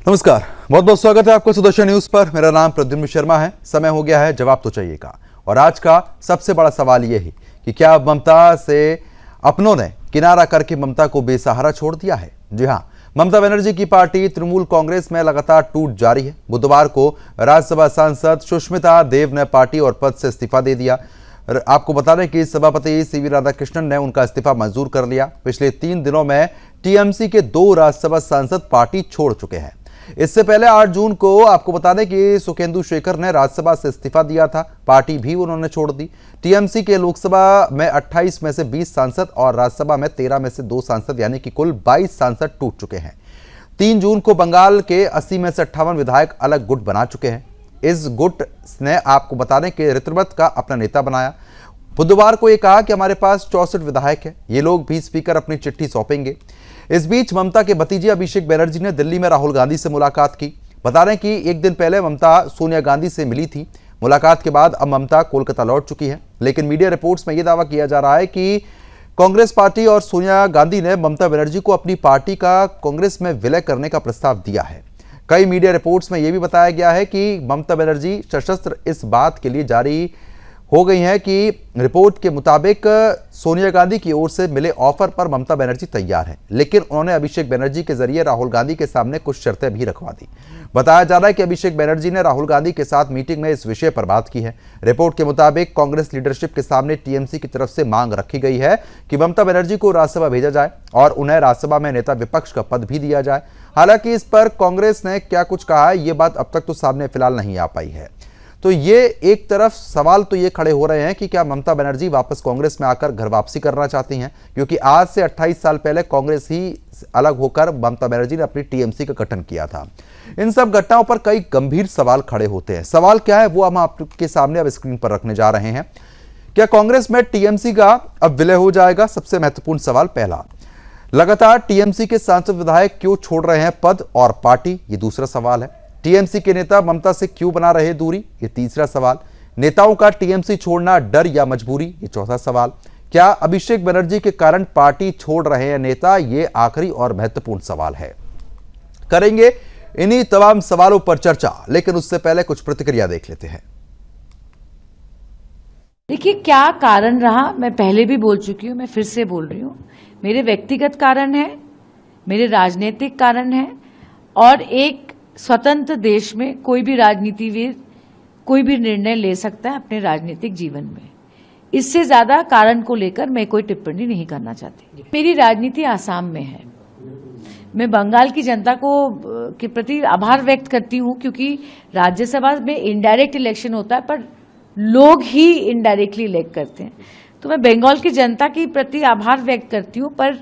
नमस्कार, बहुत बहुत स्वागत है आपको सुदर्शन न्यूज पर। मेरा नाम प्रद्युम्न शर्मा है। समय हो गया है जवाब तो चाहिए का, और आज का सबसे बड़ा सवाल यह है कि क्या ममता से अपनों ने किनारा करके ममता को बेसहारा छोड़ दिया है। जी हां, ममता बनर्जी की पार्टी तृणमूल कांग्रेस में लगातार टूट जारी है। बुधवार को राज्यसभा सांसद सुष्मिता देव ने पार्टी और पद से इस्तीफा दे दिया। आपको बता दें कि सभापति सीवी राधाकृष्णन ने उनका इस्तीफा मंजूर कर लिया। पिछले 3 दिनों में टीएमसी के 2 राज्यसभा सांसद पार्टी छोड़ चुके हैं। इससे पहले 8 जून को आपको बता दें कि सुखेंदु शेखर ने राज्यसभा से इस्तीफा दिया था, पार्टी भी उन्होंने छोड़ दी। टीएमसी के लोकसभा में 28 में से 20 सांसद और राज्यसभा में 13 में से 2 सांसद यानी कि कुल 22 सांसद टूट चुके हैं। 3 जून को बंगाल के 80 में से 58 विधायक अलग गुट बना चुके हैं। इस गुट ने आपको बता दें कि ऋतुव्रत का अपना नेता बनाया। बुधवार को यह कहा कि हमारे पास 64 विधायक हैं, ये लोग भी स्पीकर अपनी चिट्ठी सौंपेंगे। इस बीच ममता के भतीजे अभिषेक बनर्जी ने दिल्ली में राहुल गांधी से मुलाकात की। बता रहे हैं कि एक दिन पहले ममता सोनिया गांधी से मिली थी। मुलाकात के बाद अब ममता कोलकाता लौट चुकी है, लेकिन मीडिया रिपोर्ट्स में यह दावा किया जा रहा है कि कांग्रेस पार्टी और सोनिया गांधी ने ममता बनर्जी को अपनी पार्टी का कांग्रेस में विलय करने का प्रस्ताव दिया है। कई मीडिया रिपोर्ट्स में यह भी बताया गया है कि ममता बनर्जी सशस्त्र इस बात के लिए जारी हो गई है कि रिपोर्ट के मुताबिक सोनिया गांधी की ओर से मिले ऑफर पर ममता बनर्जी तैयार है, लेकिन उन्होंने अभिषेक बनर्जी के जरिए राहुल गांधी के सामने कुछ शर्तें भी रखवा दी। बताया जा रहा है कि अभिषेक बनर्जी ने राहुल गांधी के साथ मीटिंग में इस विषय पर बात की है। रिपोर्ट के मुताबिक कांग्रेस लीडरशिप के सामने टीएमसी की तरफ से मांग रखी गई है कि ममता बनर्जी को राज्यसभा भेजा जाए और उन्हें राज्यसभा में नेता विपक्ष का पद भी दिया जाए। हालांकि इस पर कांग्रेस ने क्या कुछ कहा है, ये बात अब तक तो सामने फिलहाल नहीं आ पाई है। तो ये एक तरफ सवाल तो ये खड़े हो रहे हैं कि क्या ममता बनर्जी वापस कांग्रेस में आकर घर वापसी करना चाहती हैं, क्योंकि आज से 28 साल पहले कांग्रेस ही अलग होकर ममता बनर्जी ने अपनी टीएमसी का गठन किया था। इन सब घटनाओं पर कई गंभीर सवाल खड़े होते हैं। सवाल क्या है वो हम आपके सामने अब स्क्रीन पर रखने जा रहे हैं। क्या कांग्रेस में टीएमसी का अब विलय हो जाएगा? सबसे महत्वपूर्ण सवाल पहला। लगातार टीएमसी के सांसद विधायक क्यों छोड़ रहे हैं पद और पार्टी? ये दूसरा सवाल है। टीएमसी के नेता ममता से क्यों बना रहे दूरी? ये तीसरा सवाल। नेताओं का टीएमसी छोड़ना डर या मजबूरी? ये चौथा सवाल। क्या अभिषेक बनर्जी के कारण पार्टी छोड़ रहे हैं नेता? ये आखिरी और महत्वपूर्ण सवाल है। करेंगे इन्हीं तमाम सवालों पर चर्चा, लेकिन उससे पहले कुछ प्रतिक्रिया देख लेते हैं। देखिए, क्या कारण रहा, मैं पहले भी बोल चुकी हूं, मैं फिर से बोल रही हूं। मेरे व्यक्तिगत कारण है, मेरे राजनीतिक कारण है, और एक स्वतंत्र देश में कोई भी राजनीतिविद कोई भी निर्णय ले सकता है अपने राजनीतिक जीवन में। इससे ज्यादा कारण को लेकर मैं कोई टिप्पणी नहीं करना चाहती। मेरी राजनीति आसाम में है। मैं बंगाल की जनता को के प्रति आभार व्यक्त करती हूं, क्योंकि राज्यसभा में इनडायरेक्ट इलेक्शन होता है, पर लोग ही इनडायरेक्टली इलेक्ट करते हैं। तो मैं बंगाल की जनता के प्रति आभार व्यक्त करती हूं, पर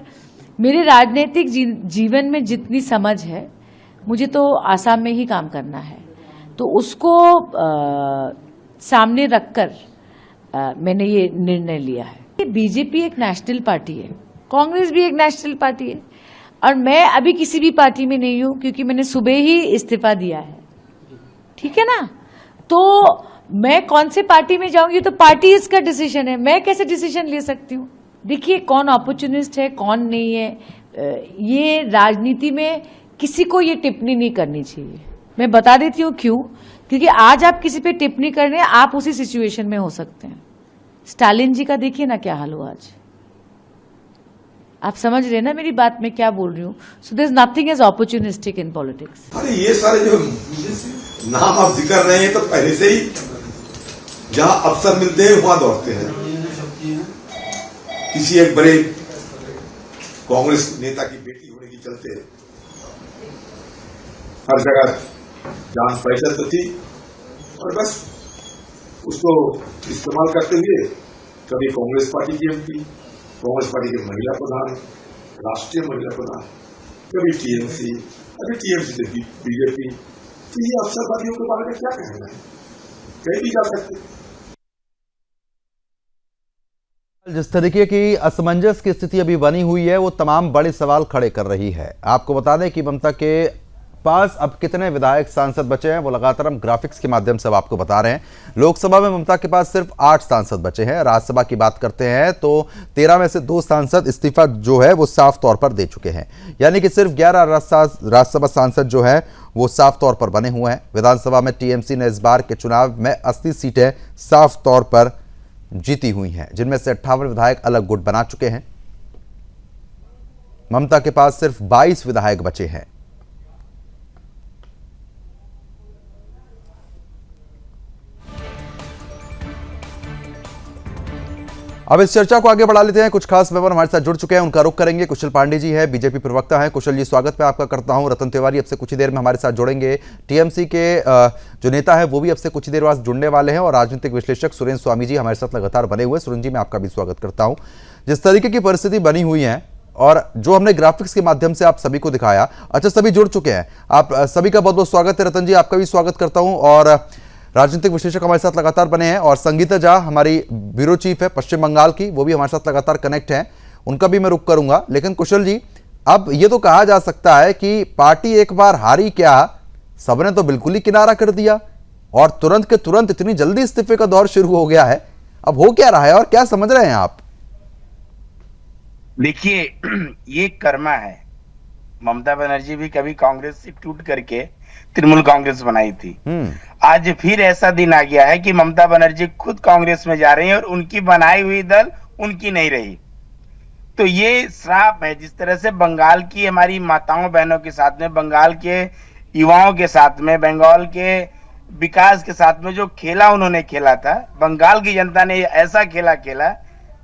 मेरे राजनीतिक जीवन में जितनी समझ है, मुझे तो आसाम में ही काम करना है। तो उसको सामने रखकर मैंने ये निर्णय लिया है। बीजेपी एक नेशनल पार्टी है, कांग्रेस भी एक नेशनल पार्टी है, और मैं अभी किसी भी पार्टी में नहीं हूं, क्योंकि मैंने सुबह ही इस्तीफा दिया है। ठीक है ना? तो मैं कौन से पार्टी में जाऊंगी तो पार्टी इसका डिसीजन है, मैं कैसे डिसीजन ले सकती हूँ? देखिए, कौन अपॉर्चुनिस्ट है कौन नहीं है, ये राजनीति में किसी को ये टिप्पणी नहीं करनी चाहिए। मैं बता देती हूँ क्यों। क्योंकि आज आप किसी पे टिप्पणी कर रहे हैं, आप उसी सिचुएशन में हो सकते हैं। स्टालिन जी का देखिए ना क्या हाल हुआ आज। आप समझ रहे हैं ना मेरी बात, मैं क्या बोल रही हूँ? So there is nothing as opportunistic in politics. अरे ये सारे जो नाम आप जिक्र रहे हैं, तो पहले से ही जहां अफसर मिलते हैं वहां दौड़ते हैं। किसी एक बड़े कांग्रेस नेता की बेटी होने के चलते हर जगह जान पहचान तो थी, और बस उसको इस्तेमाल करते हुए कभी कांग्रेस पार्टी की एमपी, कांग्रेस पार्टी के महिला प्रधान, राष्ट्रीय महिला प्रधान, कभी टीएमसी, अभी टीएमसी से बीजेपी। तो ये अफसरवादियों के बारे में क्या कहना है? कहीं भी जा सकते। जिस तरीके की असमंजस की स्थिति अभी बनी हुई है, वो तमाम बड़े सवाल खड़े कर रही है। आपको बता दें कि ममता के पास अब कितने विधायक सांसद बचे हैं, वो लगातार हम ग्राफिक्स के माध्यम से आपको बता रहे हैं। लोकसभा में ममता के पास सिर्फ 8 सांसद बचे हैं। राज्यसभा की बात करते हैं तो 13 में से 2 सांसद इस्तीफा जो है वो साफ तौर पर दे चुके हैं, यानी कि सिर्फ 11 राज्यसभा सांसद जो है वो साफ तौर पर बने हुए हैं। विधानसभा में टीएमसी ने इस बार के चुनाव में 80 सीटें साफ तौर पर जीती हुई हैं, जिनमें से 58 विधायक अलग गुट बना चुके हैं। ममता के पास सिर्फ 22 विधायक बचे हैं। अब इस चर्चा को आगे बढ़ा लेते हैं। कुछ खास मेहमान हमारे साथ जुड़ चुके हैं, उनका रुख करेंगे। कुशल पांडे जी हैं, बीजेपी प्रवक्ता हैं। कुशल जी, स्वागत मैं आपका करता हूं। रतन तिवारी अब से कुछ ही देर में हमारे साथ जुड़ेंगे। टीएमसी के जो नेता है वो भी अब से कुछ ही देर बाद जुड़ने वाले हैं। और राजनीतिक विश्लेषक सुरेंद्र स्वामी जी हमारे साथ लगातार बने हुए। सुरेंद्र जी, मैं आपका भी स्वागत करता हूँ। जिस तरीके की परिस्थिति बनी हुई है और जो हमने ग्राफिक्स के माध्यम से आप सभी को दिखाया, अच्छा सभी जुड़ चुके हैं, आप सभी का बहुत बहुत स्वागत है। रतन जी, आपका भी स्वागत करता हूँ। और राजनीतिक विश्लेषक हमारे साथ लगातार बने हैं। और संगीता झा हमारी ब्यूरो चीफ है पश्चिम बंगाल की, वो भी हमारे साथ लगातार कनेक्ट हैं, उनका भी मैं रुख करूंगा। लेकिन कुशल जी, अब ये तो कहा जा सकता है कि पार्टी एक बार हारी क्या, सबने तो बिल्कुल ही किनारा कर दिया और तुरंत के तुरंत इतनी जल्दी इस्तीफे का दौर शुरू हो गया है। अब हो क्या रहा है और क्या समझ रहे हैं आप? देखिए, ये कर्मा है। ममता बनर्जी भी कभी कांग्रेस से टूट करके तृणमूल कांग्रेस बनाई थी। आज फिर ऐसा दिन आ गया है कि ममता बनर्जी खुद कांग्रेस में जा रही है और उनकी बनाई हुई दल उनकी नहीं रही। तो ये श्राप है। जिस तरह से बंगाल की हमारी माताओं बहनों के साथ में, बंगाल के युवाओं के साथ में, बंगाल के विकास के साथ में जो खेला उन्होंने खेला था, बंगाल की जनता ने ऐसा खेला खेला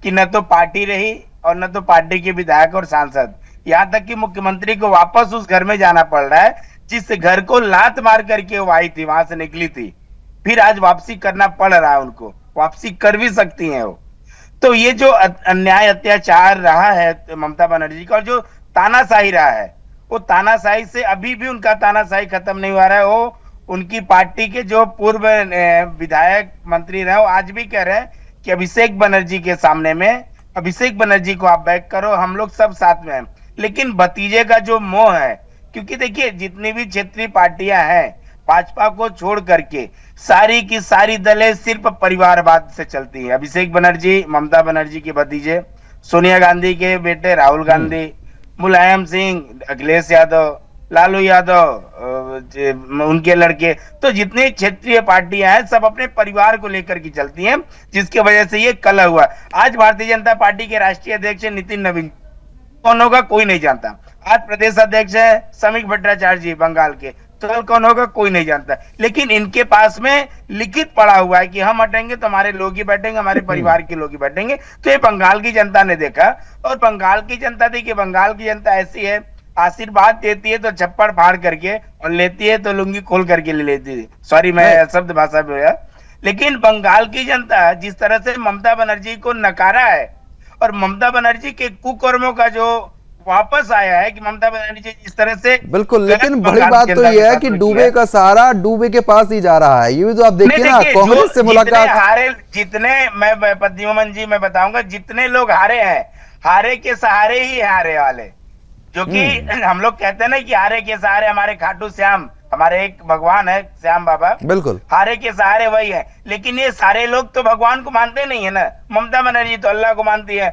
कि न तो पार्टी रही और न तो पार्टी के विधायक और सांसद, यहाँ तक कि मुख्यमंत्री को वापस उस घर में जाना पड़ रहा है जिस घर को लात मार करके वो आई थी, वहां से निकली थी। फिर आज वापसी करना पड़ रहा है उनको, वापसी कर भी सकती हैं वो। तो ये जो अन्याय अत्याचार रहा है ममता बनर्जी का और जो तानाशाही रहा है, वो तानाशाही से अभी भी उनका तानाशाही खत्म नहीं हुआ रहा है। वो उनकी पार्टी के जो पूर्व विधायक मंत्री रहे, वो आज भी कह रहे हैं कि अभिषेक बनर्जी के सामने में, अभिषेक बनर्जी को आप बैक करो, हम लोग सब साथ में हैं। लेकिन भतीजे का जो मोह है, क्योंकि देखिए जितनी भी क्षेत्रीय पार्टियां हैं, भाजपा को छोड़ करके सारी की सारी दलें सिर्फ परिवारवाद से चलती है। अभिषेक बनर्जी ममता बनर्जी के भतीजे, सोनिया गांधी के बेटे राहुल गांधी, मुलायम सिंह, अखिलेश यादव, लालू यादव उनके लड़के, तो जितने क्षेत्रीय पार्टियां हैं सब अपने परिवार को लेकर के चलती हैं, जिसकी वजह से ये कलह हुआ। आज भारतीय जनता पार्टी के राष्ट्रीय अध्यक्ष नितिन नवीन, कौन होगा कोई नहीं जानता। आज प्रदेश अध्यक्ष है समीक भट्टाचार्य जी बंगाल के, तो कौन होगा कोई नहीं जानता। लेकिन इनके पास में लिखित पड़ा हुआ है कि हम हटेंगे तो हमारे लोग ही बैठेंगे, हमारे परिवार के लोग ही बैठेंगे। तो ये बंगाल की जनता ने देखा, और बंगाल की जनता देखिए, बंगाल की जनता ऐसी है, आशीर्वाद देती है तो छप्पड़ फाड़ करके, और लेती है तो लुंगी खोल करके ले लेती है। सॉरी, मैं शब्द भाषा में हुआ। लेकिन बंगाल की जनता जिस तरह से ममता बनर्जी को नकारा है, और ममता बनर्जी के कुकर्मों का जो वापस आया है कि ममता बनर्जी जिस तरह से, बिल्कुल, लेकिन बड़ी बात तो यह है कि डूबे का सहारा डूबे के पास ही जा रहा है। ये भी तो आप देखिए ना, कांग्रेस से मुलाकात, हारे जितने, मैं पद्ममन जी मैं बताऊंगा, जितने लोग हारे हैं, हारे के सहारे ही हारे वाले, जो कि हम लोग कहते हैं ना कि हारे के सहारे हमारे खाटू श्याम, हमारे एक भगवान है श्याम बाबा, बिल्कुल हारे के सहारे वही है। लेकिन ये सारे लोग तो भगवान को मानते नहीं है ना। ममता बनर्जी तो अल्लाह को मानती है।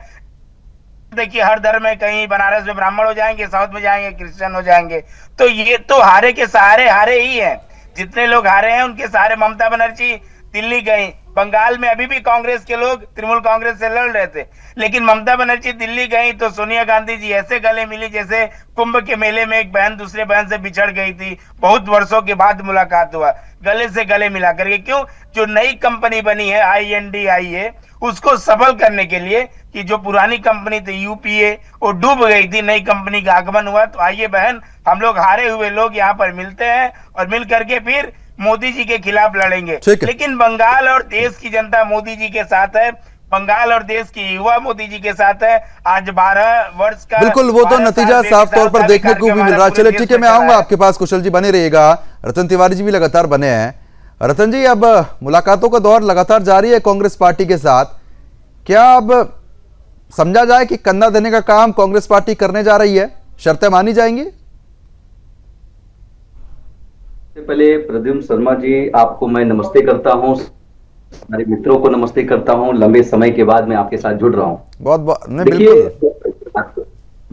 देखिए हर धर्म में, कहीं बनारस में ब्राह्मण हो जाएंगे, साउथ में जाएंगे क्रिश्चियन हो जाएंगे। तो ये तो हारे के सहारे हारे ही है। जितने लोग हारे हैं उनके सहारे ममता बनर्जी दिल्ली गई। बंगाल में अभी भी कांग्रेस के लोग तृणमूल कांग्रेस से लड़ रहे थे, लेकिन ममता बनर्जी दिल्ली गई तो सोनिया गांधी जी ऐसे गले मिली जैसे कुंभ के मेले में एक बहन दूसरे बहन से बिछड़ गई थी। बहुत वर्षों के बाद मुलाकात हुआ, गले से गले मिला करके। क्यों? जो नई कंपनी बनी है INDIA, उसको सफल करने के लिए, कि जो पुरानी कंपनी थी UPA वो डूब गई थी, नई कंपनी का आगमन हुआ। तो आइए बहन, हम लोग हारे हुए लोग यहाँ पर मिलते हैं और मिल करके फिर मोदी जी के खिलाफ लड़ेंगे। लेकिन बंगाल और देश की जनता मोदी जी के साथ है, बंगाल और देश की युवा मोदी जी के साथ है। आज 12 वर्ष का, बिल्कुल, वो तो नतीजा साफ तौर पर देखने को भी मिल रहा है। चलिए ठीक है, मैं आऊंगा आपके पास। कुशल जी बने रहिएगा, रतन तिवारी जी भी लगातार बने हैं। रतन जी, अब मुलाकातों का दौर लगातार जारी है कांग्रेस पार्टी के साथ। क्या अब समझा जाए कि कंधा देने का काम कांग्रेस पार्टी करने जा रही है? शर्तें मानी जाएंगी? पहले प्रद्युम्न शर्मा जी, आपको मैं नमस्ते करता हूं, हमारे मित्रों को नमस्ते करता हूं। लंबे समय के बाद मैं आपके साथ जुड़ रहा हूं। बहुत देखिए,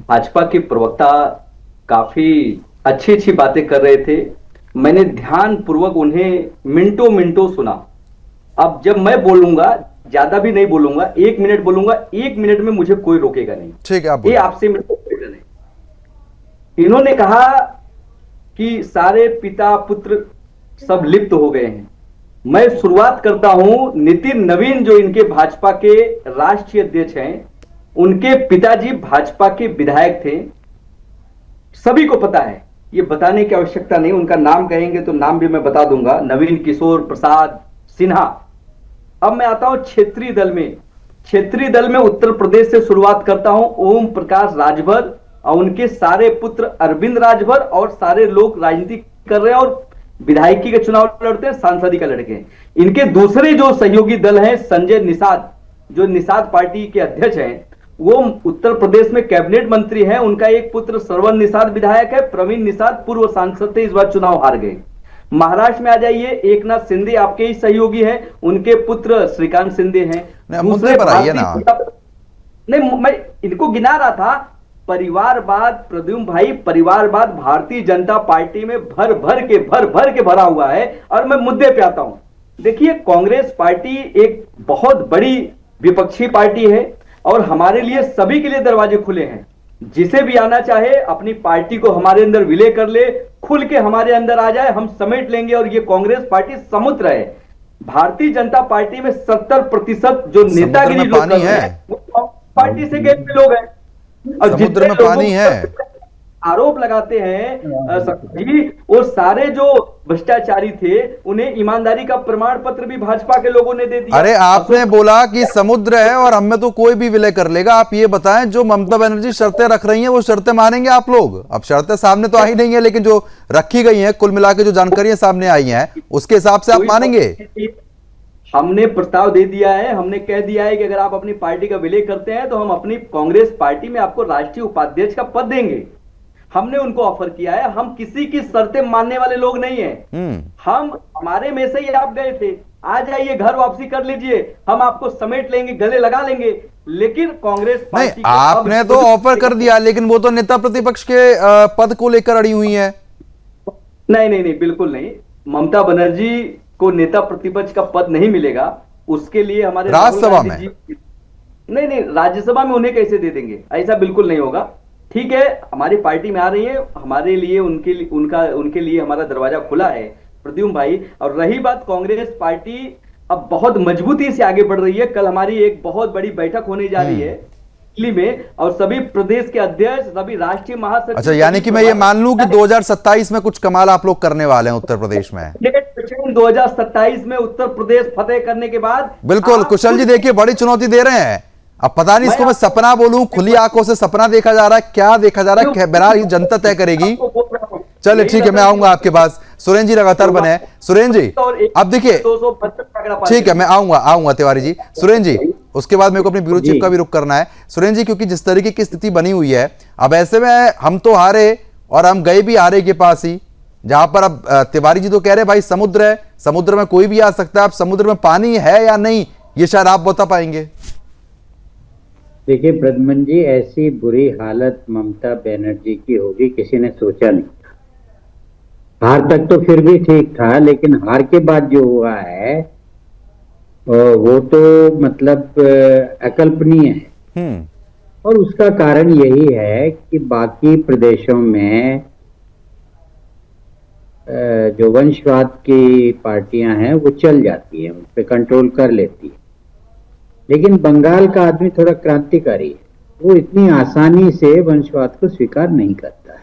भाजपा के प्रवक्ता काफी अच्छी बातें कर रहे थे मैंने ध्यान पूर्वक उन्हें मिनटों मिनटों सुना। अब जब मैं बोलूंगा, ज्यादा भी नहीं बोलूंगा, 1 मिनट बोलूंगा, 1 मिनट में मुझे कोई रोकेगा नहीं। ठीक है, आप ये बोलिए। आपसे मेरे को रोकेगा नहीं। इन्होंने कहा कि सारे पिता पुत्र सब लिप्त हो गए हैं। मैं शुरुआत करता हूं, नितिन नवीन जो इनके भाजपा के राष्ट्रीय अध्यक्ष हैं, उनके पिताजी भाजपा के विधायक थे। सभी को पता है, ये बताने की आवश्यकता नहीं, उनका नाम कहेंगे तो नाम भी मैं बता दूंगा, नवीन किशोर प्रसाद सिन्हा। अब मैं आता हूं क्षेत्रीय दल में। क्षेत्रीय दल में उत्तर प्रदेश से शुरुआत करता हूं। ओम प्रकाश राजभर और उनके सारे पुत्र अरविंद राजभर, और सारे लोग राजनीति कर रहे हैं और विधायकी का चुनाव लड़ते हैं, सांसदी का लड़के हैं। इनके दूसरे जो सहयोगी दल हैं, संजय निषाद, जो निषाद पार्टी के अध्यक्ष हैं, वो उत्तर प्रदेश में कैबिनेट मंत्री हैं। उनका एक पुत्र श्रवण निषाद विधायक है, प्रवीण निषाद पूर्व सांसद थे, इस बार चुनाव हार गए। महाराष्ट्र में आ जाइए, एकनाथ शिंदे आपके ही सहयोगी हैं, उनके पुत्र श्रीकांत शिंदे हैं। मुद्दे पर आइए ना। नहीं, मैं इनको गिना रहा था। परिवारवाद, प्रद्युम्न भाई, परिवारवाद भारतीय जनता पार्टी में भर भर के भरा हुआ है। और मैं मुद्दे पे आता हूं। देखिए, कांग्रेस पार्टी एक बहुत बड़ी विपक्षी पार्टी है और हमारे लिए, सभी के लिए दरवाजे खुले हैं। जिसे भी आना चाहे अपनी पार्टी को हमारे अंदर विलय कर ले, खुल के हमारे अंदर आ जाए, हम समेट लेंगे। और ये कांग्रेस पार्टी समुद्र है। भारतीय जनता पार्टी में 70% जो नेतागिरी लोग कर रहे हैं, वो कांग्रेस पार्टी से गए हुए लोग हैं। और समुद्र में पानी है। आरोप लगाते हैं जी, वो सारे जो भ्रष्टाचारी थे, उन्हें ईमानदारी का प्रमाण पत्र भी भाजपा के लोगों ने दे दिया। अरे आपने बोला कि समुद्र है और हमें तो कोई भी विलय कर लेगा। आप ये बताएं, जो ममता बनर्जी शर्तें रख रही हैं, वो शर्तें मानेंगे आप लोग? अब शर्तें सामने तो आई नहीं है, लेकिन जो रखी गई हैं, कुल मिला के जो जानकारियां सामने आई हैं, उसके हिसाब से आप मानेंगे? हमने प्रस्ताव दे दिया है, हमने कह दिया है कि अगर आप अपनी पार्टी का विलय करते हैं तो हम अपनी कांग्रेस पार्टी में आपको राष्ट्रीय उपाध्यक्ष का पद देंगे। हमने उनको ऑफर किया है। हम किसी की शर्तें मानने वाले लोग नहीं हैं। हमारे में से ही आप गए थे, आ जाइए, घर वापसी कर लीजिए, हम आपको समेट लेंगे, गले लगा लेंगे। लेकिन कांग्रेस पार्टी नहीं, आपने तो ऑफर कर दिया, लेकिन वो तो नेता प्रतिपक्ष के पद को लेकर अड़ी हुई है। नहीं, बिल्कुल नहीं। ममता बनर्जी को नेता प्रतिपक्ष का पद नहीं मिलेगा। उसके लिए हमारे राज्यसभा में नहीं, राज्यसभा में उन्हें कैसे दे देंगे? ऐसा बिल्कुल नहीं होगा। ठीक है, हमारी पार्टी में आ रही है, हमारे लिए उनके लिए हमारा दरवाजा खुला है प्रद्युम्न भाई। और रही बात, कांग्रेस पार्टी अब बहुत मजबूती से आगे बढ़ रही है। कल हमारी एक बहुत बड़ी बैठक होने जा रही है दिल्ली में, और सभी प्रदेश के अध्यक्ष, सभी राष्ट्रीय महासचिव। अच्छा, यानी कि मैं ये मान लूं कि 2027 में कुछ कमाल आप लोग करने वाले हैं उत्तर प्रदेश में? 2027 में उत्तर प्रदेश फतेह करने के बाद बिल्कुल। कुशल जी, देखिए, बड़ी चुनौती दे रहे हैं। अब पता नहीं इसको मैं सपना बोलूं, खुली आंखों से सपना देखा जा रहा है, क्या देखा जा रहा है, बहरहाल ये जनता तय करेगी। चलिए ठीक है, मैं आऊंगा आपके पास। सुरेंद्र जी लगातार बने। सुरेंद्र जी, अब देखिए, ठीक है, मैं आऊंगा तिवारी जी। सुरेंद्र जी, उसके बाद मेरे को अपने ब्यूरो चीफ का भी रुख करना है। सुरेंद्र जी, क्योंकि जिस तरीके की स्थिति बनी हुई है, अब ऐसे में हम तो हारे और हम गए भी हारे के पास ही, जहां पर अब तिवारी जी तो कह रहे भाई समुद्र है, समुद्र में कोई भी आ सकता है। अब समुद्र में पानी है या नहीं, ये शायद आप बता पाएंगे। देखिए प्रद्युम्न जी, ऐसी बुरी हालत ममता बनर्जी की होगी किसी ने सोचा नहीं। हार तक तो फिर भी ठीक था, लेकिन हार के बाद जो हुआ है वो तो मतलब अकल्पनीय है। और उसका कारण यही है कि बाकी प्रदेशों में जो वंशवाद की पार्टियां हैं वो चल जाती हैं, उन पे कंट्रोल कर लेती है। लेकिन बंगाल का आदमी थोड़ा क्रांतिकारी है, वो इतनी आसानी से वंशवाद को स्वीकार नहीं करता है।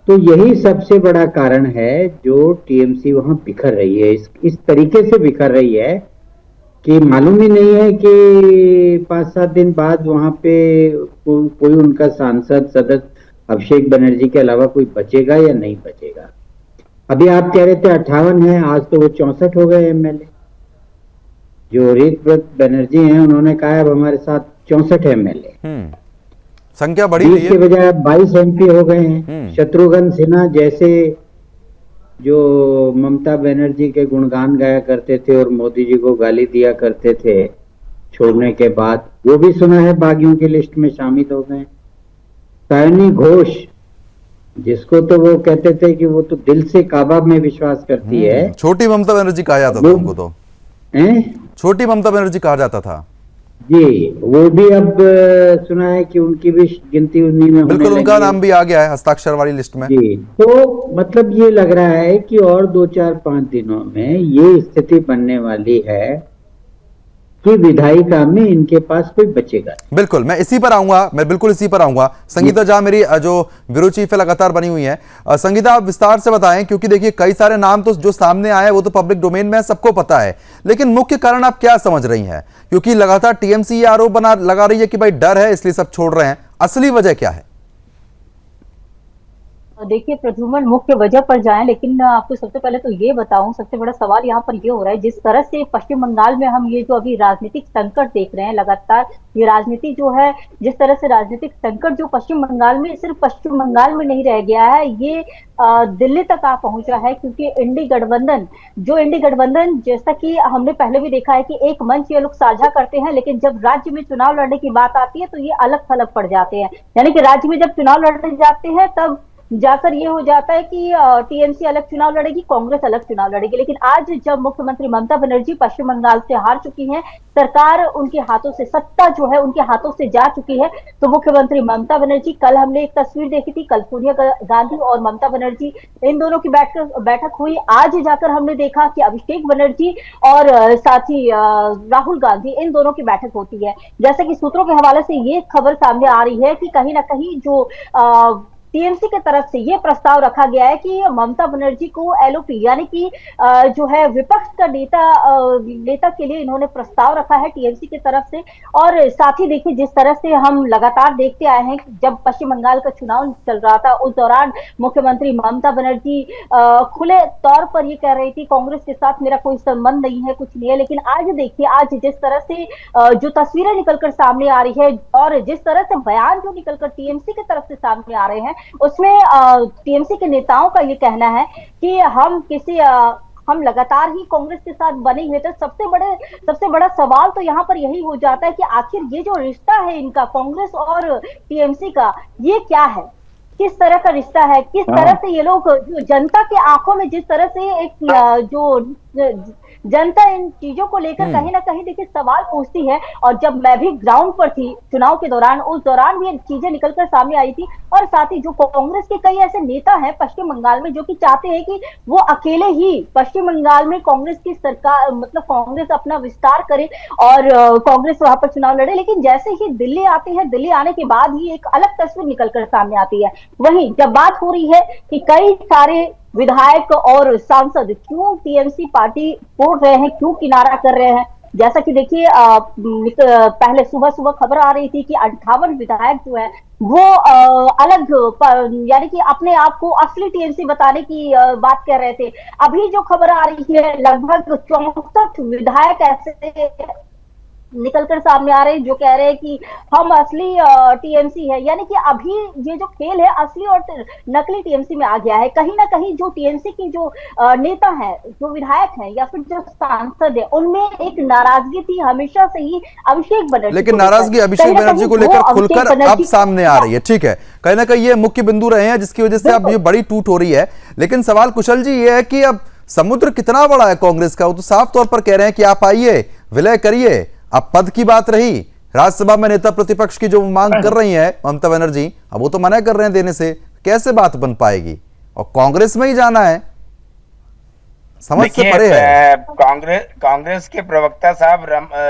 तो यही सबसे बड़ा कारण है जो टीएमसी वहां बिखर रही है, इस तरीके से बिखर रही है कि मालूम ही नहीं है कि 5-7 दिन बाद वहां पे कोई उनका सांसद सदस्य अभिषेक बनर्जी के अलावा कोई बचेगा या नहीं बचेगा। अभी आप कह रहे थे 58 है, आज तो वो 64 हो गए एमएलए। जो रीतव्रत बनर्जी हैं, उन्होंने कहा अब हमारे साथ 64 एमएलए, संख्या बड़ी 20 के बजाय 22 एमपी हो गए हैं। शत्रुघ्न सिन्हा जैसे जो ममता बनर्जी के गुणगान गाया करते थे और मोदी जी को गाली दिया करते थे छोड़ने के बाद, वो भी सुना है बागियों की लिस्ट में शामिल हो गए। सायनी घोष जिसको तो वो कहते थे कि वो तो दिल से काबा में विश्वास करती है। छोटी ममता बनर्जी कहा जाता था उनको तो, हैं? छोटी ममता बनर्जी कहा जाता था। जी, वो भी अब सुना है कि उनकी भी गिनती उन्हीं में होने बिल्कुल, लगी उनका है। नाम भी आ गया है हस्ताक्षर वाली लिस्ट में। जी, तो मतलब ये लग रहा है कि और 2-4-5 दिनों में ये स्थिति बनने वाली है कि विधायिका में इनके पास कोई बचेगा। बिल्कुल, मैं इसी पर आऊंगा, मैं बिल्कुल इसी पर आऊंगा। संगीता जहां मेरी जो ब्यूरो चीफ है लगातार बनी हुई है, संगीता आप विस्तार से बताएं, क्योंकि देखिए कई सारे नाम तो जो सामने आए वो तो पब्लिक डोमेन में है, सबको पता है, लेकिन मुख्य कारण आप क्या समझ रही हैं? क्योंकि लगातार टीएमसी ये आरोप लगा रही है कि भाई डर है इसलिए सब छोड़ रहे हैं, असली वजह क्या है? देखिए प्रद्युमन, मुख्य वजह पर जाएं, लेकिन आपको सबसे पहले तो ये बताऊं, सबसे बड़ा सवाल यहाँ पर ये हो रहा है, जिस तरह से पश्चिम बंगाल में हम ये जो अभी राजनीतिक संकट देख रहे हैं लगातार, ये राजनीति जो है, जिस तरह से राजनीतिक संकट जो पश्चिम बंगाल में, सिर्फ पश्चिम बंगाल में नहीं रह गया है, ये दिल्ली तक आ पहुंचा है। क्योंकि इंडी गठबंधन जैसा कि हमने पहले भी देखा है कि एक मंच ये लोग साझा करते हैं, लेकिन जब राज्य में चुनाव लड़ने की बात आती है तो ये अलग थलग पड़ जाते हैं। यानी कि राज्य में जब चुनाव लड़ने जाते हैं तब जाकर ये हो जाता है कि टीएमसी अलग चुनाव लड़ेगी, कांग्रेस अलग चुनाव लड़ेगी। लेकिन आज जब मुख्यमंत्री ममता बनर्जी पश्चिम बंगाल से हार चुकी हैं, सरकार उनके हाथों से, सत्ता जो है उनके हाथों से जा चुकी है, तो मुख्यमंत्री ममता बनर्जी, कल हमने एक तस्वीर देखी थी, कल सोनिया गांधी और ममता बनर्जी इन दोनों की बैठक हुई। आज जाकर हमने देखा कि अभिषेक बनर्जी और साथ ही राहुल गांधी, इन दोनों की बैठक होती है। जैसे कि सूत्रों के हवाले से ये खबर सामने आ रही है कि कहीं ना कहीं जो टीएमसी की तरफ से ये प्रस्ताव रखा गया है कि ममता बनर्जी को एलओपी यानी कि जो है विपक्ष का नेता के लिए इन्होंने प्रस्ताव रखा है टीएमसी की तरफ से। और साथ ही देखिए, जिस तरह से हम लगातार देखते आए हैं, जब पश्चिम बंगाल का चुनाव चल रहा था उस दौरान मुख्यमंत्री ममता बनर्जी खुले तौर पर ये कह रही थी कांग्रेस के साथ मेरा कोई संबंध नहीं है, कुछ नहीं है। लेकिन आज देखिए, आज जिस तरह से जो तस्वीरें निकलकर सामने आ रही है और जिस तरह से बयान जो निकलकर टीएमसी की तरफ से सामने आ रहे हैं, उसमें टीएमसी के नेताओं का ये कहना है कि हम लगातार ही कांग्रेस के साथ बने हुए थे। सबसे बड़ा सवाल तो यहाँ पर यही हो जाता है कि आखिर ये जो रिश्ता है इनका, कांग्रेस और टीएमसी का, ये क्या है, किस तरह का रिश्ता है, किस तरह से ये लोग जनता की आंखों में, जिस तरह से एक जो जनता इन चीजों को लेकर कहीं ना कहीं देखिए सवाल पूछती है। और जब मैं भी ग्राउंड पर थी चुनाव के दौरान, उस दौरान भी चीजें निकलकर सामने आई थी। और साथ ही जो कांग्रेस के कई ऐसे नेता हैं पश्चिम बंगाल में जो कि चाहते हैं कि वो अकेले ही पश्चिम बंगाल में कांग्रेस की सरकार, मतलब कांग्रेस अपना विस्तार करे और कांग्रेस वहां पर चुनाव लड़े। लेकिन जैसे ही दिल्ली आते हैं, दिल्ली आने के बाद ही एक अलग तस्वीर निकलकर सामने आती है। वहीं जब बात हो रही है कि कई सारे विधायक और सांसद क्यों टीएमसी पार्टी छोड़ रहे हैं, क्यों किनारा कर रहे हैं, जैसा कि देखिए पहले सुबह खबर आ रही थी कि 58 विधायक जो है वो अलग यानी कि अपने आप को असली टीएमसी बताने की बात कर रहे थे। अभी जो खबर आ रही है, लगभग 64 विधायक ऐसे निकलकर सामने आ रहे हैं जो कह रहे हैं कि हम असली टीएमसी है। यानी कि अभी ये जो खेल है असली और नकली टीएमसी में आ गया है। कहीं ना कहीं जो टीएमसी की जो नेता है, जो विधायक है या फिर जो सांसद है, उनमें एक नाराजगी थी हमेशा से ही अभिषेक बनर्जी, लेकिन नाराजगी अभिषेक बनर्जी को लेकर खुलकर अब सामने आ रही है। ठीक है, कहीं ना कहीं ये मुख्य बिंदु रहे हैं जिसकी वजह से अब ये बड़ी टूट हो रही है। लेकिन सवाल कुशल जी ये है कि अब समुद्र कितना बड़ा है कांग्रेस का, वो तो साफ तौर पर कह रहे हैं कि आप आइए, विलय करिए। अब पद की बात रही, राज्यसभा में नेता प्रतिपक्ष की जो मांग कर रही है ममता बनर्जी, अब वो तो मना कर रहे हैं देने से, कैसे बात बन पाएगी? और कांग्रेस में ही जाना है, समझ से परे है। कांग्रेस के प्रवक्ता साहब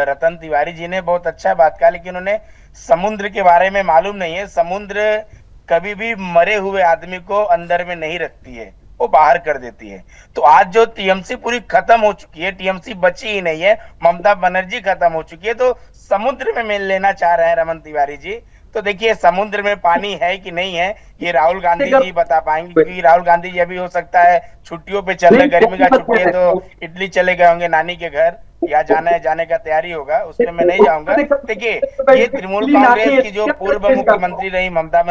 रतन तिवारी जी ने बहुत अच्छा बात कहा, लेकिन उन्हें समुद्र के बारे में मालूम नहीं है। समुद्र कभी भी मरे हुए आदमी को अंदर में नहीं रखती है, वो बाहर कर देती है। तो आज जो टीएमसी पूरी खत्म हो चुकी है, टीएमसी बची ही नहीं है, ममता बनर्जी खत्म हो चुकी है, तो समुद्र में मिल लेना चाह रहे हैं रमन तिवारी जी। तो देखिए समुद्र में पानी है कि नहीं है ये राहुल गांधी जी बता पाएंगे, क्योंकि राहुल गांधी जी अभी हो सकता है छुट्टियों पे चल रहे, गर्मी का छुट्टी है तो इटली चले गए होंगे नानी के घर, या जाने का तैयारी होगा, उसमें मैं नहीं जाऊंगा। देखिए ये तृणमूल कांग्रेस की जो पूर्व मुख्यमंत्री रही ममता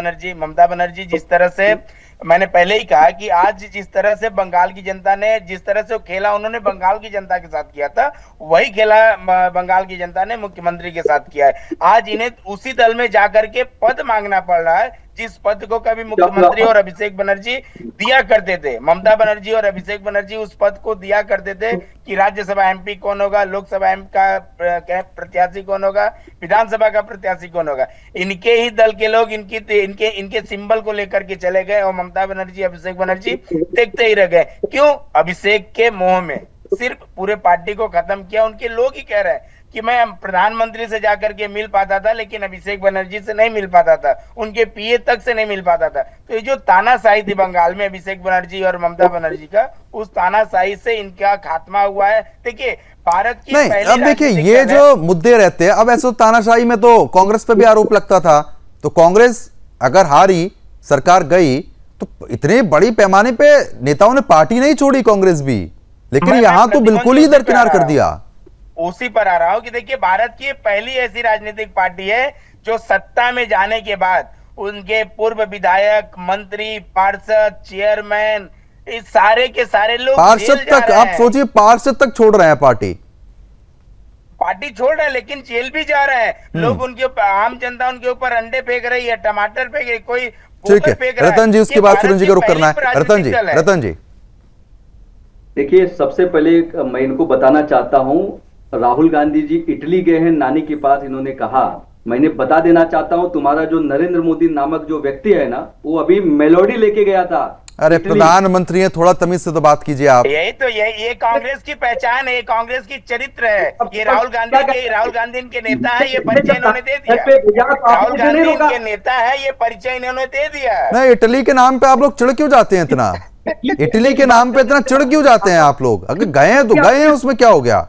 बनर्जी जिस तरह से, मैंने पहले ही कहा कि आज जिस तरह से बंगाल की जनता ने, जिस तरह से खेला उन्होंने बंगाल की जनता के साथ किया था, वही खेला बंगाल की जनता ने मुख्यमंत्री के साथ किया है। आज इन्हें उसी दल में जाकर के पद मांगना पड़ रहा है जिस पद को कभी मुख्यमंत्री और अभिषेक बनर्जी दिया करते थे, ममता बनर्जी और अभिषेक बनर्जी उस पद को दिया करते थे कि राज्यसभा एमपी कौन होगा, लोकसभा एमपी का प्रत्याशी कौन होगा, विधानसभा का प्रत्याशी कौन होगा। इनके ही दल के लोग इनके सिंबल को लेकर के चले गए और ममता बनर्जी, अभिषेक बनर्जी देखते ही रह गए। क्यों? अभिषेक के मोह में सिर्फ पूरे पार्टी को खत्म किया। उनके लोग ही कह रहे हैं कि मैं प्रधानमंत्री से जाकर के मिल पाता था, लेकिन अभिषेक बनर्जी से नहीं मिल पाता था, उनके पीए तक से नहीं मिल पाता था। तो ये जो तानाशाही थी बंगाल में अभिषेक बनर्जी और ममता बनर्जी का, उस तानाशाही से इनका खात्मा हुआ है। देखिए, भारत की नहीं, पहली अब देखिए राजनीतिक ये दल है। जो मुद्दे रहते हैं, अब ऐसे तो तानाशाही में तो कांग्रेस पे भी आरोप लगता था, तो कांग्रेस अगर हारी, सरकार गई, तो इतने बड़ी पैमाने पे नेताओं ने पार्टी नहीं छोड़ी कांग्रेस भी, लेकिन मैं यहां तो बिल्कुल ही प्रतिबंध दरकिनार कर दिया। उसी पर आ रहा हूं कि देखिए, भारत की पहली ऐसी राजनीतिक पार्टी है जो सत्ता में जाने के बाद उनके पूर्व विधायक, मंत्री, पार्षद, चेयरमैन, इस सारे के सारे लोग पार्षद जेल जा तक, रहे आप हैं। सोचिए, पार्षद तक छोड़ रहे हैं पार्टी छोड़ रहे हैं, लेकिन जेल भी जा रहे हैं लोग। उनके ऊपर, आम जनता उनके ऊपर अंडे फेंक रही है, टमाटर फेंक रही है, कोई ठीक गोबर है। फेंक रहा है। रतन जी, उसके ये बाद भारत सुरेंद्र जी की का रुख पहली करना है। राजनीतिक दल है। रतन जी देखिए, सबसे पहले मैं इनको बताना चाहता हूं, राहुल गांधी जी इटली गए हैं नानी के पास, इन्होंने कहा, मैंने बता देना चाहता हूं, तुम्हारा जो नरेंद्र मोदी नामक जो व्यक्ति है ना, वो अभी मेलोडी लेके गया था। अरे प्रधानमंत्री हैं, थोड़ा तमीज से तो बात कीजिए आप। यही तो ये कांग्रेस की पहचान है, ये कांग्रेस की चरित्र है। ये राहुल गांधी इनके नेता है, ये परिचय इन्होंने दे दिया। राहुल गांधी इनके नेता है, ये परिचय इन्होंने दे दिया। नहीं, इटली के नाम पे आप लोग चिढ़ क्यों जाते हैं इतना? इटली के नाम पे इतना चिढ़ क्यों जाते हैं आप लोग? अगर गए हैं तो गए हैं, उसमें क्या हो गया?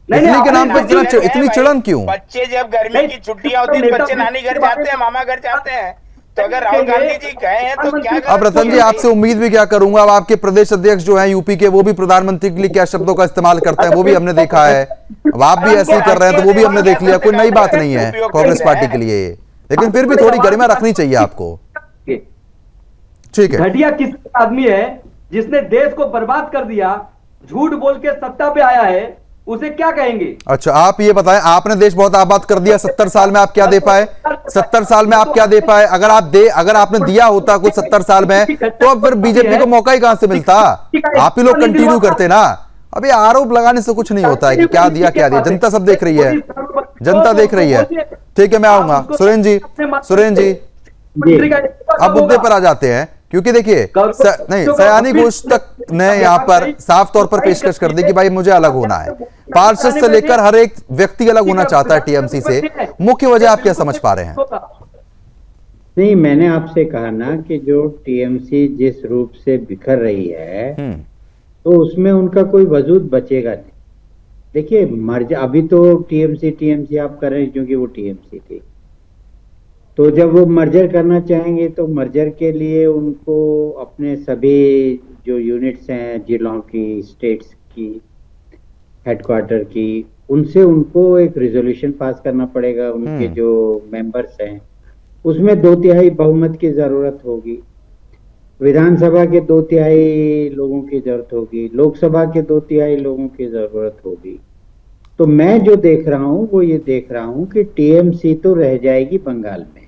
इटली के नाम पे इतनी चिड़न क्यों? बच्चे जब गर्मी की छुट्टियां होती है, बच्चे नानी घर जाते हैं, मामा घर जाते हैं, तो अगर राहुल गांधी जी गए हैं तो क्या? अब रतन जी, आपसे उम्मीद भी क्या करूंगा? अब आपके प्रदेश अध्यक्ष जो हैं यूपी के, वो भी प्रधानमंत्री के लिए क्या शब्दों का इस्तेमाल करते हैं, वो भी हमने देखा है। अब आप भी ऐसे ही कर रहे हैं, तो वो भी हमने देख लिया। कोई नई बात नहीं है कांग्रेस पार्टी के लिए, लेकिन फिर भी थोड़ी गरिमा रखनी चाहिए आपको। ठीक है। घटिया किस आदमी है जिसने देश को बर्बाद कर दिया, झूठ बोल के सत्ता पे आया है, उसे क्या कहेंगे? अच्छा, आप ये बताएं, आपने देश बहुत आबाद कर दिया, 70 साल में आप क्या दे पाए? 70 साल में आप क्या दे पाए? अगर आपने दिया होता कुछ 70 साल में, तो अब फिर बीजेपी को मौका ही कहां से मिलता? आप ही लोग कंटिन्यू करते ना। अब ये आरोप लगाने से कुछ नहीं होता है कि क्या दिया क्या दिया। जनता सब देख रही है, जनता देख रही है। ठीक है, मैं आऊंगा। सुरेंद्र जी अब मुद्दे पर आ जाते हैं, क्योंकि देखिए नहीं, सयानी घोष तक ने यहाँ पर साफ तौर पर पेशकश कर दी कि भाई मुझे अलग होना है। पार्षद से लेकर हर एक व्यक्ति अलग होना चाहता है टीएमसी से। मुख्य वजह आप क्या समझ पा रहे हैं? नहीं, मैंने आपसे कहा ना कि जो टीएमसी जिस रूप से बिखर रही है, तो उसमें उनका कोई वजूद बचेगा नहीं। देखिए, मर्ज अभी तो टीएमसी आप कर रहे हैं क्योंकि वो टीएमसी थी, तो जब वो मर्जर करना चाहेंगे तो मर्जर के लिए उनको अपने सभी जो यूनिट्स हैं, जिलों की, स्टेट्स की, हेडक्वार्टर की, उनसे उनको एक रिजोल्यूशन पास करना पड़ेगा। उनके जो मेंबर्स हैं उसमें 2/3 बहुमत की जरूरत होगी, विधानसभा के 2/3 लोगों की जरूरत होगी, लोकसभा के 2/3 लोगों की जरूरत होगी। तो मैं जो देख रहा हूं वो ये देख रहा हूं कि टीएमसी तो रह जाएगी बंगाल में,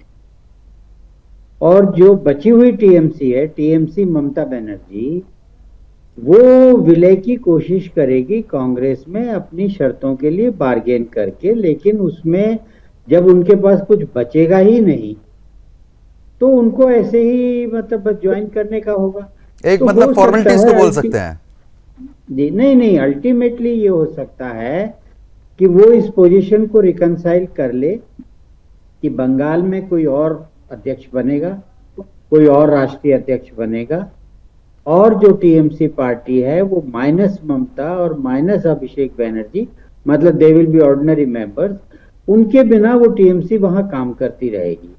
और जो बची हुई टीएमसी है, टीएमसी ममता बनर्जी, वो विलय की कोशिश करेगी कांग्रेस में अपनी शर्तों के लिए बार्गेन करके, लेकिन उसमें जब उनके पास कुछ बचेगा ही नहीं तो उनको ऐसे ही मतलब ज्वाइन करने का होगा। एक तो मतलब फॉर्मेलिटीज को बोल सकते हैं जी। नहीं, अल्टीमेटली ये हो सकता है कि वो इस पोजीशन को रिकंसाइल कर ले कि बंगाल में कोई और अध्यक्ष बनेगा, कोई और राष्ट्रीय अध्यक्ष बनेगा, और जो टीएमसी पार्टी है वो माइनस ममता और माइनस अभिषेक बनर्जी, मतलब they will be ordinary members, उनके बिना वो टीएमसी वहां काम करती रहेगी।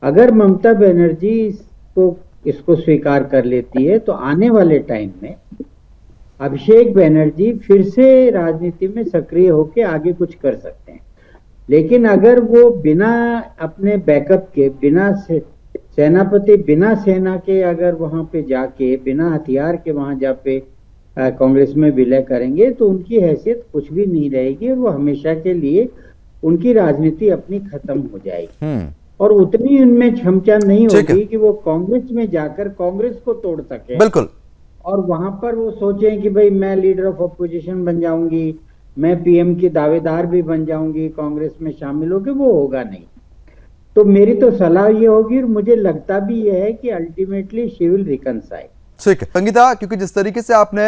अगर ममता बनर्जी इसको स्वीकार कर लेती है तो आने वाले टाइम में अभिषेक बनर्जी फिर से राजनीति में सक्रिय होकर आगे कुछ कर सकते हैं। लेकिन अगर वो बिना अपने बैकअप के, बिना सेनापति, बिना सेना के अगर वहां पे जाके, बिना हथियार के वहां जाके कांग्रेस में विलय करेंगे तो उनकी हैसियत कुछ भी नहीं रहेगी और वो हमेशा के लिए उनकी राजनीति अपनी खत्म हो जाएगी। और उतनी उनमें क्षमता नहीं ठीक है। होगी कि वो कांग्रेस में जाकर कांग्रेस को तोड़ सके बिल्कुल। और वहां पर वो सोचें कि भाई मैं लीडर ऑफ अपोजिशन बन जाऊंगी, मैं पीएम की दावेदार भी बन जाऊंगी, कांग्रेस में शामिल होके, वो होगा नहीं। तो मेरी तो सलाह ये होगी, और मुझे लगता भी ये है कि अल्टीमेटली शी विल रिकनसाइल। ठीक है संगीता, क्योंकि जिस तरीके से आपने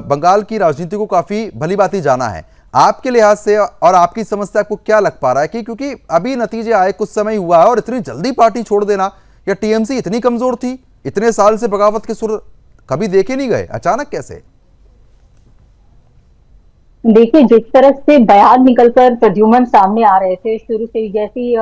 बंगाल की राजनीति को काफी भली भांति जाना है, आपके लिहाज से और आपकी समझ से आपको क्या लग पा रहा है कि क्योंकि अभी नतीजे आए, कुछ समय हुआ है और इतनी जल्दी पार्टी छोड़ देना, या टीएमसी इतनी कमजोर थी, इतने साल से बगावत के सुर कभी देखे नहीं गए, अचानक कैसे? देखिए, जिस तरह से बयान निकलकर प्रद्युमन सामने आ रहे थे शुरू से ही, जैसी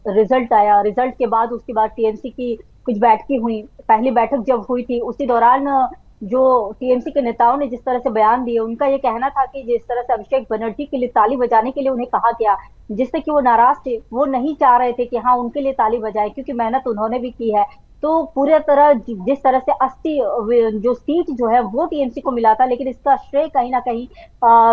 रिजल्ट आया, रिजल्ट के बाद उसके बाद टीएमसी की कुछ बैठकें हुई, पहली बैठक जब हुई थी उसी दौरान जो टीएमसी के नेताओं ने जिस तरह से बयान दिए, उनका ये कहना था कि जिस तरह से अभिषेक बनर्जी के लिए ताली बजाने के लिए उन्हें कहा गया, जिससे कि वो नाराज थे, वो नहीं चाह रहे थे कि हाँ उनके लिए ताली बजाए, क्योंकि मेहनत उन्होंने भी की है। तो पूरे तरह जिस तरह से 80 जो सीट जो है वो टीएमसी को मिला था, लेकिन इसका श्रेय कहीं ना कहीं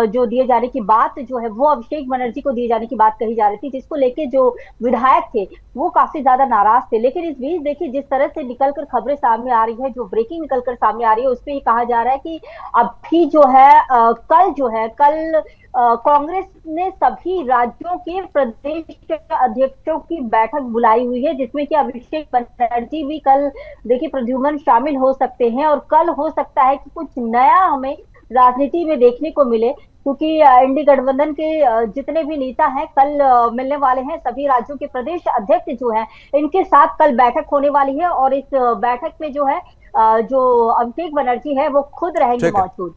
जो दिए जाने की बात जो है वो अभिषेक बनर्जी को दिए जाने की बात कही जा रही थी, जिसको लेके जो विधायक थे वो काफी ज्यादा नाराज थे। लेकिन इस बीच देखिए, जिस तरह से निकलकर खबरें सामने आ रही है, जो ब्रेकिंग निकलकर सामने आ रही है, उसपे ये कहा जा रहा है कि अभी जो है कल कांग्रेस ने सभी राज्यों के प्रदेश अध्यक्षों की बैठक बुलाई हुई है, जिसमें कि अभिषेक बनर्जी भी कल देखिए प्रद्युमन शामिल हो सकते हैं, और कल हो सकता है कि कुछ नया हमें राजनीति में देखने को मिले, क्योंकि इंडी गठबंधन के जितने भी नेता हैं कल मिलने वाले हैं, सभी राज्यों के प्रदेश अध्यक्ष जो हैं इनके साथ कल बैठक होने वाली है, और इस बैठक में जो है जो अभिषेक बनर्जी है वो खुद रहेंगे मौजूद।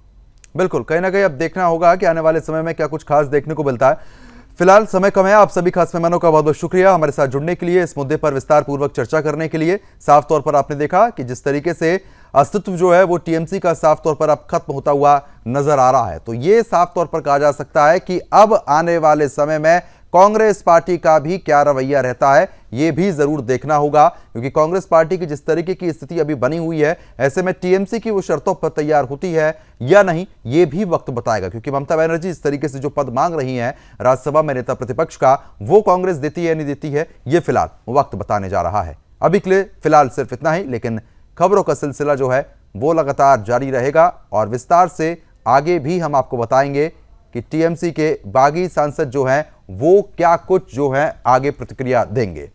बिल्कुल, कहीं ना कहीं अब देखना होगा कि आने वाले समय में क्या कुछ खास देखने को मिलता है। फिलहाल समय कम है। आप सभी खास मेहमानों का बहुत बहुत शुक्रिया हमारे साथ जुड़ने के लिए, इस मुद्दे पर विस्तार पूर्वक चर्चा करने के लिए। साफ तौर पर आपने देखा कि जिस तरीके से अस्तित्व जो है वो टीएमसी का साफ तौर पर अब खत्म होता हुआ नजर आ रहा है, तो ये साफ तौर पर कहा जा सकता है कि अब आने वाले समय में कांग्रेस पार्टी का भी क्या रवैया रहता है, यह भी जरूर देखना होगा, क्योंकि कांग्रेस पार्टी की जिस तरीके की स्थिति अभी बनी हुई है, ऐसे में टीएमसी की वो शर्तों पर तैयार होती है या नहीं, ये भी वक्त बताएगा। क्योंकि ममता बनर्जी इस तरीके से जो पद मांग रही हैं राज्यसभा में नेता प्रतिपक्ष का, वो कांग्रेस देती है या नहीं देती है, ये फिलहाल वक्त बताने जा रहा है। अभी के लिए फिलहाल सिर्फ इतना ही, लेकिन खबरों का सिलसिला जो है वो लगातार जारी रहेगा और विस्तार से आगे भी हम आपको बताएंगे कि टीएमसी के बागी सांसद जो हैं वो क्या कुछ जो है आगे प्रतिक्रिया देंगे।